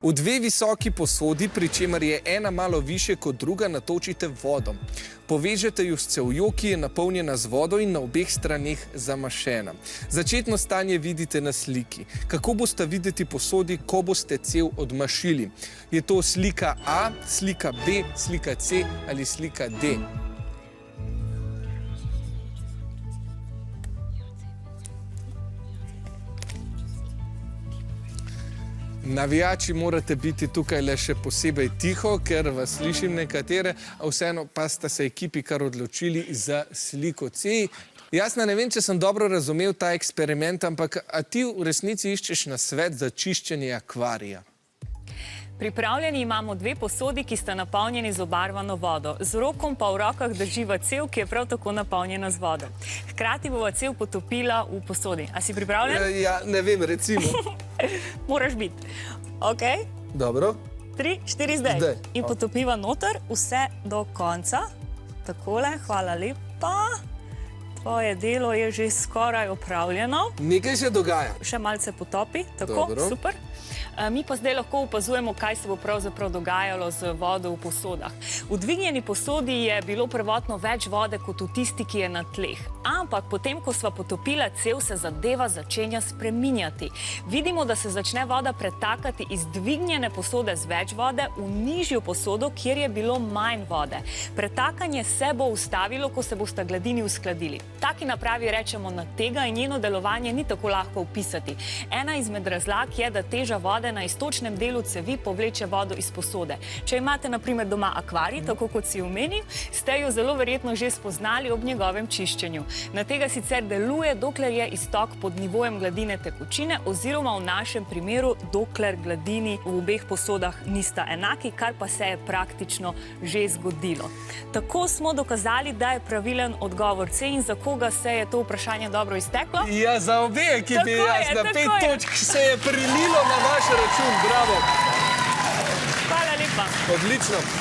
V dve visoki posodi, pri čemer je ena malo više kot druga, natočite vodo. Povežete ju s cevjo, ki je napolnjena z vodo in na obeh straneh zamašena. Začetno stanje vidite na sliki. Kako boste videti posodi, ko boste cev odmašili? Je to slika A, slika B, slika C ali slika D? Navijači morate biti tukaj le še posebej tiho, ker vas slišim nekatere, a vseeno pa sta se ekipi kar odločili za sliko C. Jasna, ne vem, če sem dobro razumel ta eksperiment, ampak a ti v resnici iščeš nasvet za čiščenje akvarija? Pripravljeni imamo dve posodi, ki sta napolnjeni z obarvano vodo. Z rokom pa v rokah drživa cev, ki je prav tako napolnjena z vodo. Hkrati bova cev potopila v posodi. A si pripravljen? Ja, ne vem, recimo. Moraš biti. Ok? Dobro. 3, 4, zdaj. Zdaj. In potopiva noter vse do konca. Takole, hvala lepa. Tvoje delo je že skoraj opravljeno. Nekaj se dogaja. Še malce potopi, tako, Dobro. super. Mi pa zdaj lahko opazujemo, kaj se bo pravzaprav dogajalo z vodo v posodah. V dvignjeni posodi je bilo prvotno več vode kot v tisti, ki je na tleh. Ampak potem, ko sva potopila cev, se zadeva začenja spreminjati. Vidimo, da se začne voda pretakati iz dvignjene posode z več vode v nižjo posodo, kjer je bilo manj vode. Pretakanje se bo ustavilo, ko se bosta gladini uskladili. Taki napravi rečemo natega in njeno delovanje ni tako lahko opisati. Ena izmed razlag je, da teža vode na iztočnem delu cevi povleče vodo iz posode. Če imate na primer doma akvarij, tako kot si omenil, ste jo zelo verjetno že spoznali ob njegovem čiščenju. Na tega sicer deluje, dokler je iztok pod nivojem gladine tekočine oziroma v našem primeru, dokler gladini v obeh posodah nista enaki, kar pa se je praktično že zgodilo. Tako smo dokazali, da je pravilen odgovor C in za koga se je to vprašanje dobro izteklo? Ja, za obe ekipi, Tako je, jasna. tako 5 je. točk se je prililo na vaš račun. Bravo. Hvala lepa. Odlično.